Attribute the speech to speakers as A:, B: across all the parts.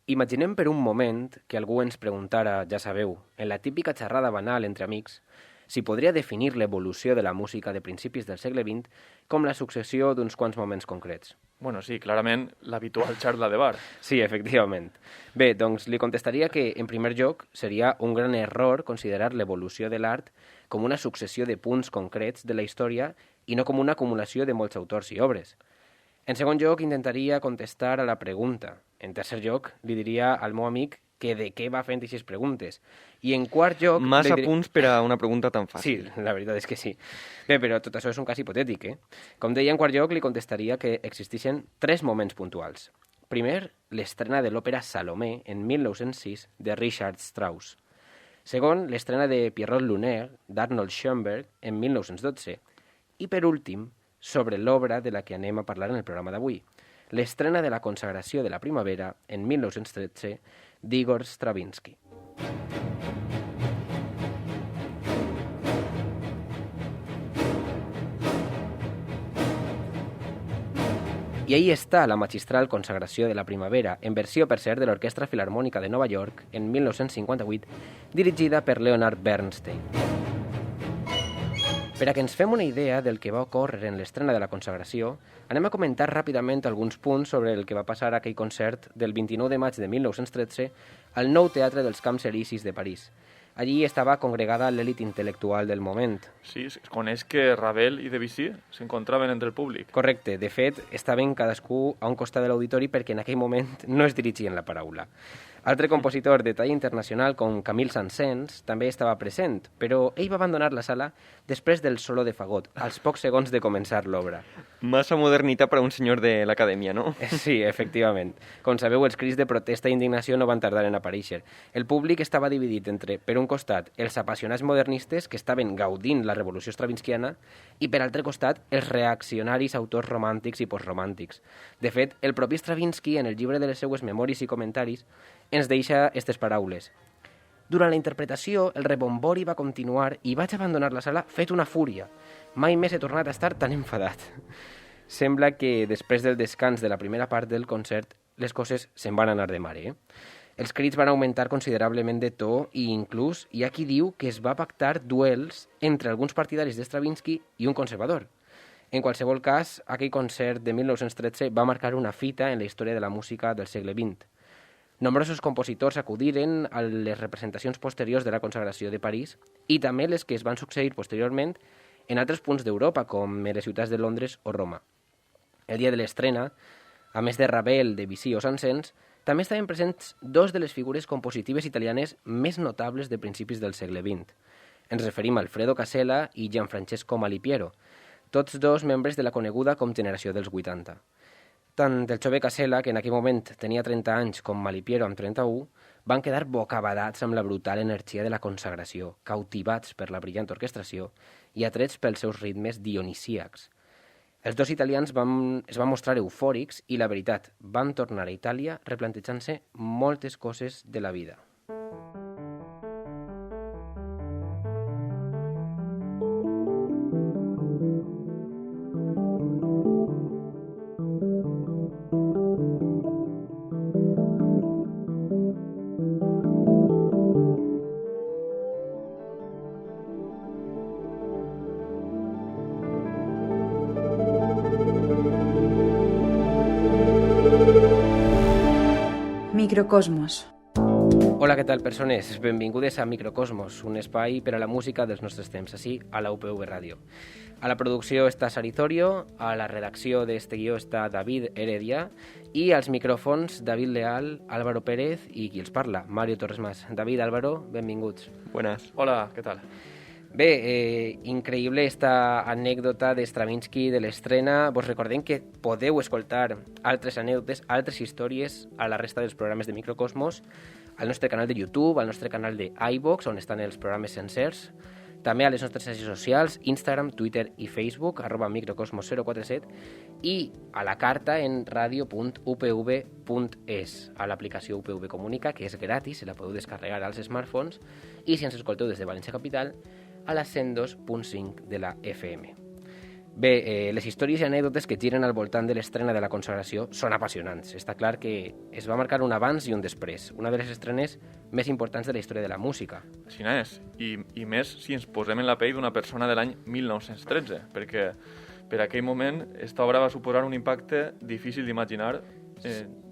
A: Imaginem per un moment que algú ens preguntara, ja sabeu, en la típica xerrada banal entre amics, si podria definir l'evolució de la música de principis del segle XX com la successió d'uns quants moments concrets.
B: Bueno, sí, clarament l'habitual xarla de bar.
A: Sí, efectivament. Bé, doncs li contestaria que, en primer lloc, seria un gran error considerar l'evolució de l'art com una successió de punts concrets de la història i no com una acumulació de molts autors i obres. En segon lloc, intentaria contestar a la pregunta. En tercer lloc, li diria al meu amic que de què va fent aquestes preguntes. I en quart lloc...
C: Massa punts per a una pregunta tan fàcil.
A: Sí, la veritat és que sí. Bé, però tot això és un cas hipotètic, eh? Com deia, en quart lloc li contestaria que existeixen 3 moments puntuals. Primer, l'estrena de l'òpera Salomé en 1906 de Richard Strauss. Segon, l'estrena de Pierrot Lunaire d'Arnold Schoenberg en 1912. I per últim, sobre l'obra de la que anem a parlar en el programa d'avui, l'estrena de la consagració de la primavera en 1913 d'Igor Stravinsky. I ahí està la magistral consagració de la primavera, en versió, per cert, de l'Orquestra Filharmònica de Nova York en 1958, dirigida per Leonard Bernstein. Per a que ens fem una idea del que va ocórrer en l'estrena de la consagració, anem a comentar ràpidament alguns punts sobre el que va passar a aquell concert del 29 de maig de 1913 al Nou Teatre dels Camps Elisis de París. Allí estava congregada l'elit intel·lectual del moment.
B: Sí, es coneix que Ravel i Debussy s'encontraven entre el públic.
A: Correcte, de fet, estaven cadascú a un costat de l'auditori perquè en aquell moment no es dirigien la paraula. Altre compositor de talla internacional com Camille Saint-Saëns també estava present, però ell va abandonar la sala després del solo de fagot, als pocs segons de començar l'obra.
C: Massa modernitat per a un senyor de l'acadèmia, no?
A: Sí, efectivament. Com sabeu, els crits de protesta i indignació no van tardar en aparèixer. El públic estava dividit entre, per un costat, els apassionats modernistes que estaven gaudint la revolució stravinskiana i, per altre costat, els reaccionaris autors romàntics i postromàntics. De fet, el propi Stravinsky, en el llibre de les seues memòries i comentaris, ens deixa aquestes paraules. Durant la interpretació, el rebombori va continuar i vaig abandonar la sala fet una fúria. Mai més he tornat a estar tan enfadat. Sembla que després del descans de la primera part del concert, les coses se'n van anar de mare. Els crits van augmentar considerablement de to i inclús hi ha qui diu que es va pactar duels entre alguns partidaris de Stravinsky i un conservador. En qualsevol cas, aquell concert de 1913 va marcar una fita en la història de la música del segle XX. Nombrosos compositors acudiren a les representacions posteriors de la consagració de París i també les que es van succeir posteriorment en altres punts d'Europa, com en les ciutats de Londres o Roma. El dia de l'estrena, a més de Ravel, Debussy o Saint-Saëns, també estaven presents 2 de les figures compositives italianes més notables de principis del segle XX. Ens referim a Alfredo Casella i Gianfrancesco Malipiero, tots 2 membres de la coneguda com generació dels 80. Tant el jove Casella, que en aquell moment tenia 30 anys, com Malipiero, amb 31, van quedar bocabadats amb la brutal energia de la consagració, cautivats per la brillant orquestració i atrets pels seus ritmes dionisíacs. Els 2 italians es van mostrar eufòrics i, la veritat, van tornar a Itàlia replantejant-se moltes coses de la vida.
D: Microcosmos.
A: Hola, què tal, persones? Benvingudes a Microcosmos, un espai per a la música dels nostres temps, així a la UPV Ràdio. A la producció està Saritorio, a la redacció d'este guió està David Heredia i als micròfons David Leal, Álvaro Pérez i qui els parla, Mario Torres Mas. David, Álvaro, benvinguts.
C: Buenas.
B: Hola, què tal?
A: Bé, increïble esta anècdota de Stravinsky de l'estrena. Vos recordem que podeu escoltar altres anècdotes, altres històries a la resta dels programes de Microcosmos, al nostre canal de YouTube, al nostre canal de iVox, on estan els programes sencers, també a les nostres xarxes socials, Instagram, Twitter i Facebook, @microcosmos047, i a la carta en radio.upv.es, a l'aplicació UPV Comunica, que és gratis, se la podeu descarregar als smartphones, i si ens escolteu des de València Capital, a la 102.5 de la FM. Bé, les històries i anècdotes que giren al voltant de l'estrena de la consagració són apassionants. Està clar que es va marcar un abans i un després, una de les estrenes més importants de la història de la música.
B: Així és, i més si ens posem en la pell d'una persona de l'any 1913, perquè per aquell moment esta obra va suposar un impacte difícil d'imaginar,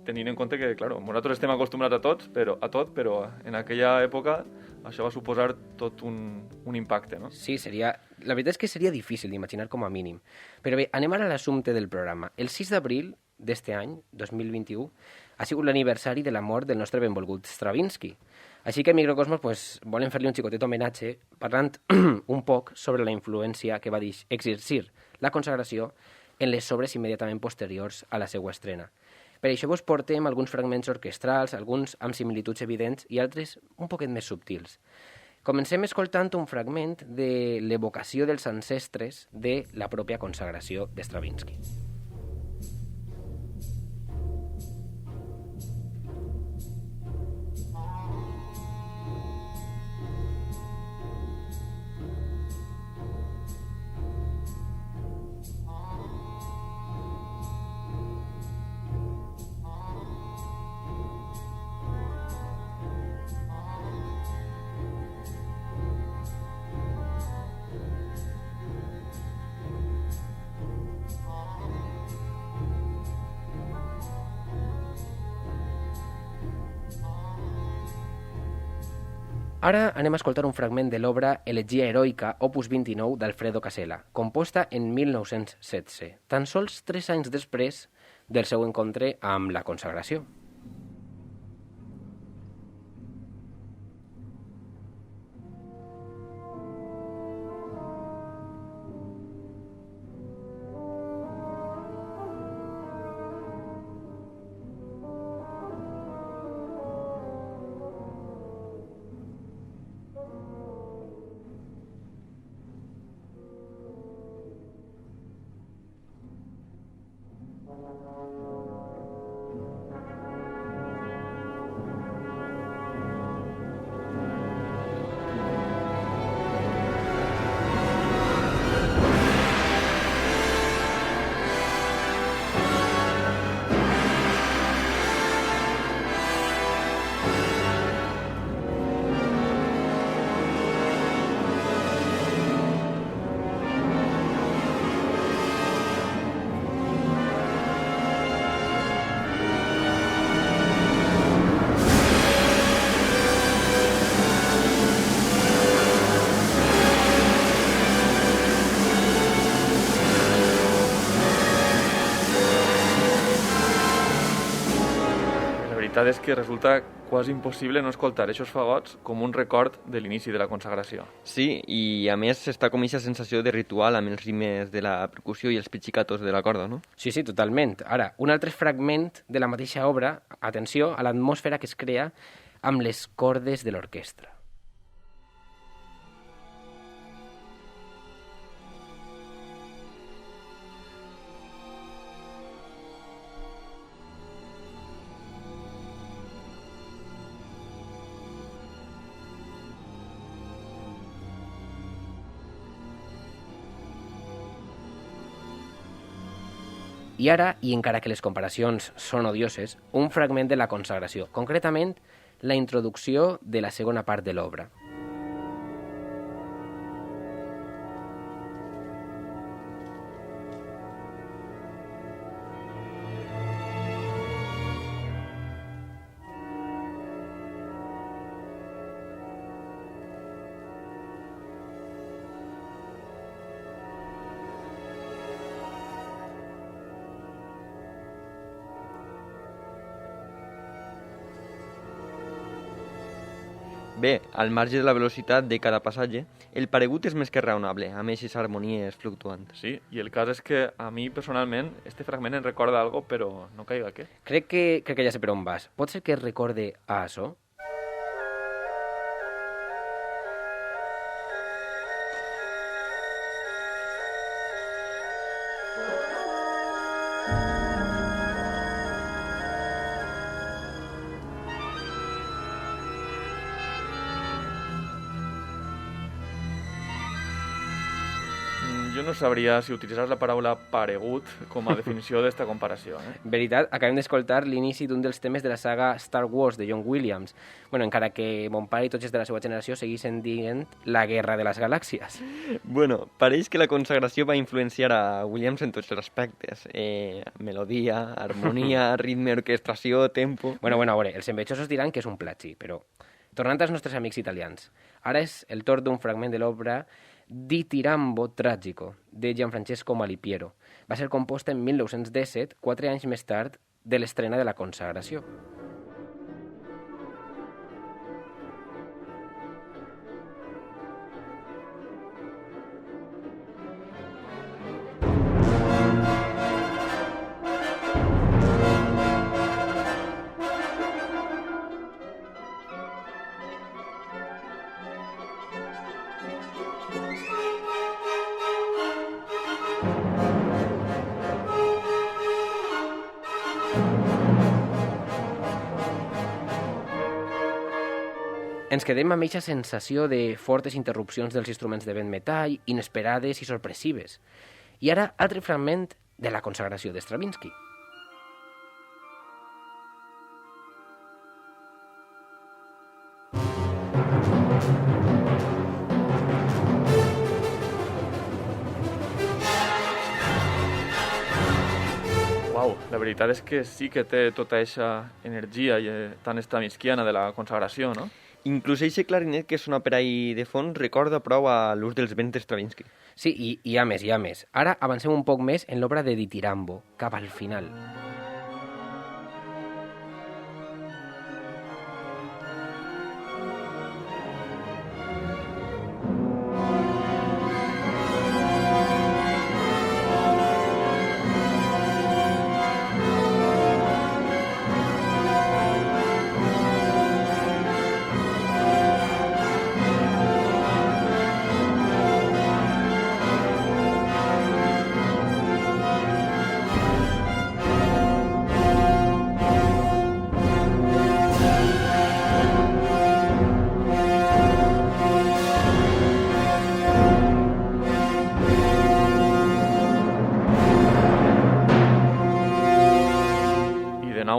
B: tenint en compte que, clar, nosaltres estem acostumbrats a tot, però en aquella època això va suposar tot un impacte, no?
A: Sí, la veritat és que seria difícil d'imaginar com a mínim. Però bé, anem ara a l'assumpte del programa. El 6 d'abril d'este any, 2021, ha sigut l'aniversari de la mort del nostre benvolgut Stravinsky. Així que a Microcosmos volem fer-li un xicotet homenatge parlant un poc sobre la influència que va exercir la consagració en les obres immediatament posteriors a la seva estrena. Per això vos portem alguns fragments orquestrals, alguns amb similituds evidents i altres un poquet més subtils. Comencem escoltant un fragment de l'evocació dels ancestres de la pròpia consagració de Stravinsky. Ara anem a escoltar un fragment de l'obra Elegia heroica, opus 29, d'Alfredo Casella, composta en 1916, tan sols 3 anys després del seu encontre amb la consagració.
B: La veritat és que resulta quasi impossible no escoltar aquests fagots com un record de l'inici de la consagració.
C: Sí, i a més està com aquesta sensació de ritual amb els rimes de la percussió i els pizzicatos de la corda, no?
A: Sí, totalment. Ara, un altre fragment de la mateixa obra, atenció a l'atmosfera que es crea amb les cordes de l'orquestra. I ara, i encara que les comparacions són odioses, un fragment de la consagració, concretament la introducció de la segona part de l'obra.
C: Bé, al marge de la velocitat de cada passatge, el paregut és més que raonable, amb aquestes harmonies fluctuants.
B: Sí, i el cas és que a mi personalment este fragment em recorda algo, però no caiga què.
A: Crec que ja sé per on vas. Pot ser que es recorde a això?
B: Jo jo no sabria si utilitzar la paraula paregut com a definició d'esta comparació.
A: Veritat, acabem d'escoltar l'inici d'un dels temes de la saga Star Wars de John Williams. Bueno, encara que mon pare i tots els de la seva generació seguissin dient la guerra de les galàxies.
C: Bueno, pareix que la consagració va influenciar a Williams en tots els aspectes. Melodia, harmonia, ritme, orquestració, tempo...
A: Bueno, a veure, els envejosos diran que és un plagi, però... Tornant als nostres amics italians, ara és el torn d'un fragment de l'obra Ditirambo Tragico, de Gianfrancesco Malipiero. Va ser composta en 1917, 4 anys més tard de l'estrena de la consagració. Ens quedem amb aquesta sensació de fortes interrupcions dels instruments de vent metall, inesperades i sorpressives. I ara, altre fragment de la consagració de Stravinsky.
B: Uau, la veritat és que sí que té tota aquesta energia tan stravinskiana de la consagració, no?
C: Inclús eixe clarinet que sona per ahí de fons recorda prou a l'ús dels vents de Stravinsky.
A: Sí, i hi ha més, hi ha més. Ara avancem un poc més en l'obra de Ditirambo, cap al final.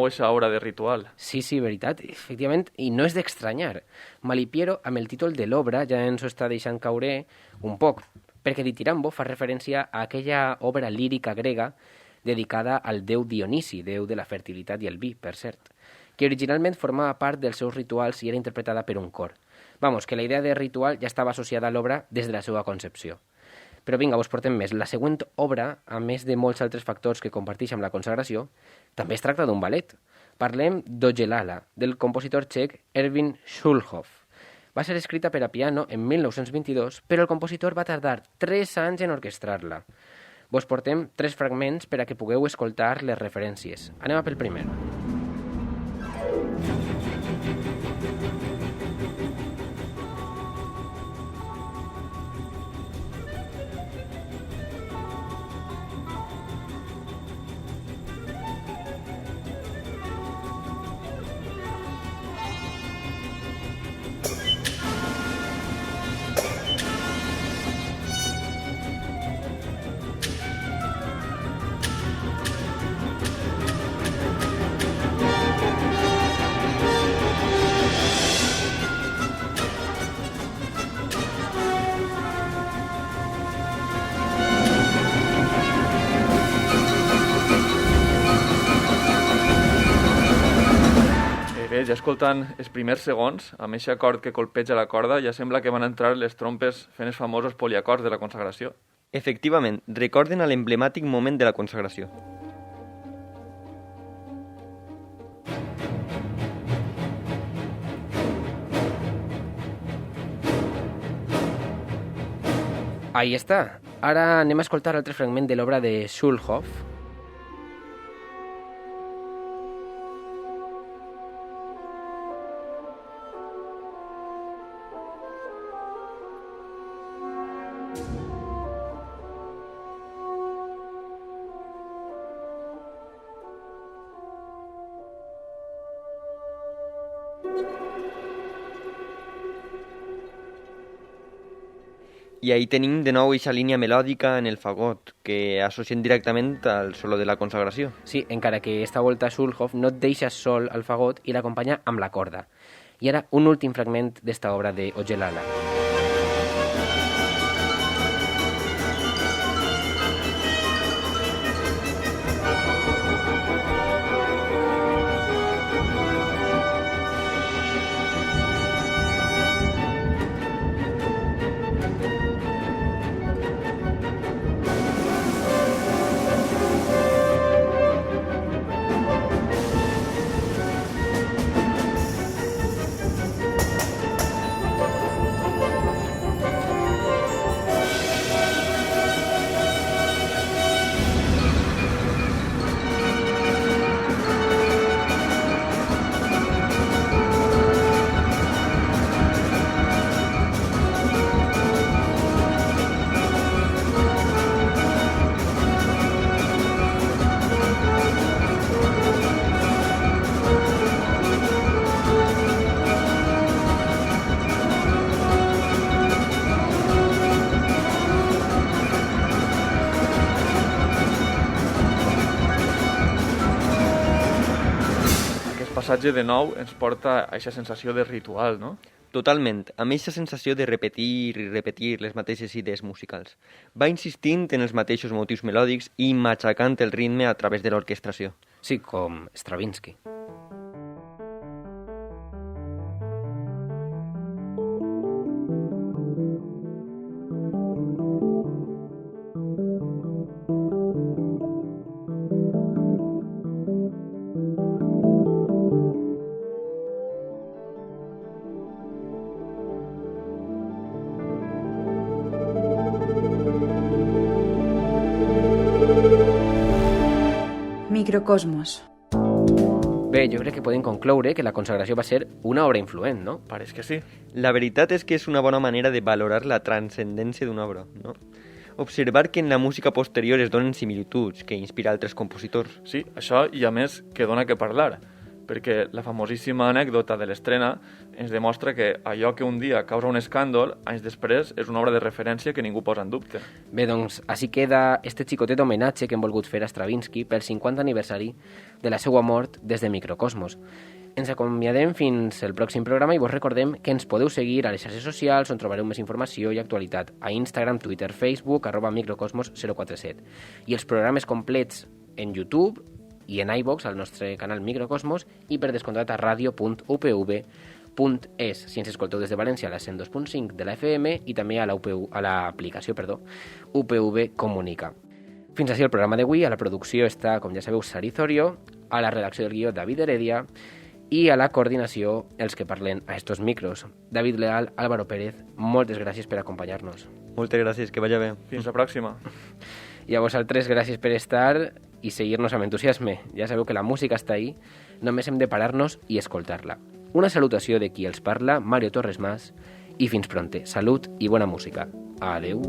B: nou aquesta obra de ritual.
A: Sí, veritat, efectivament, i no és d'estranyar. Malipiero, amb el títol de l'obra, ja ens ho està deixant caure un poc, perquè Ditirambo fa referència a aquella obra lírica grega dedicada al déu Dionisi, déu de la fertilitat i el vi, per cert, que originalment formava part dels seus rituals i era interpretada per un cor. Vamos, que la idea de ritual ja estava associada a l'obra des de la seva concepció. Però vinga, us portem més. La següent obra, a més de molts altres factors que comparteix amb la consagració, també es tracta d'un ballet. Parlem d'Ogelala, del compositor txec Erwin Schulhoff. Va ser escrita per a piano en 1922, però el compositor va tardar 3 anys en orquestrar-la. Vos portem 3 fragments per a que pugueu escoltar les referències. Anem a pel primer.
B: Bé, ja escoltant els primers segons, amb aquest acord que colpeja la corda, ja sembla que van entrar les trompes fent els famosos poliacords de la consagració.
C: Efectivament, recorden a l'emblemàtic moment de la consagració.
A: Ahí està. Ara anem a escoltar altre fragment de l'obra de Schulhoff.
C: I ahí tenim de nou aquesta línia melòdica en el fagot, que associem directament al solo de la consagració.
A: Sí, encara que esta volta Schulhoff no et deixa sol al fagot i l'acompanya amb la corda. I ara un últim fragment d'esta obra de Ojelala.
B: Passatge de nou ens porta a aquesta sensació de ritual, no?
C: Totalment, amb aquesta sensació de repetir i repetir les mateixes idees musicals. Va insistint en els mateixos motius melòdics i matxacant el ritme a través de l'orquestració.
A: Sí, com Stravinsky.
D: Microcosmos.
A: Bé, jo crec que podem concloure que la consagració va ser una obra influent, no?
B: Pareix que sí.
C: La veritat és que és una bona manera de valorar la transcendència d'una obra, no? Observar que en la música posterior es donen similituds que inspira altres compositors.
B: Sí, això i a més que dona que parlar, perquè la famosíssima anècdota de l'estrena ens demostra que allò que un dia causa un escàndol, anys després és una obra de referència que ningú posa en dubte.
A: Bé, doncs, així queda este xicotet homenatge que hem volgut fer a Stravinsky pel 50 aniversari de la seva mort des de Microcosmos. Ens acomiadem fins el pròxim programa i vos recordem que ens podeu seguir a les xarxes socials on trobareu més informació i actualitat a Instagram, Twitter, Facebook, @microcosmos047. I els programes complets en YouTube i en iVox, al nostre canal Microcosmos, i per descomptat a radio.upv.es, si ens escolteu des de València a la 102.5 de la FM i també a l'aplicació UPV Comunica. Fins així el programa d'avui. A la producció està, com ja sabeu, Sari Zorio, a la redacció del guió David Heredia i a la coordinació els que parlen a estos micros. David Leal, Álvaro Pérez, moltes gràcies per acompanyar-nos.
C: Moltes gràcies, que vaya bé.
B: Fins la pròxima.
A: I a vosaltres, gràcies per estar i seguir-nos amb entusiasme. Ja sabeu que la música està ahí, només hem de parar-nos i escoltar-la. Una salutació de qui els parla, Mario Torres Mas, i fins pronte. Salut i bona música. Adeu.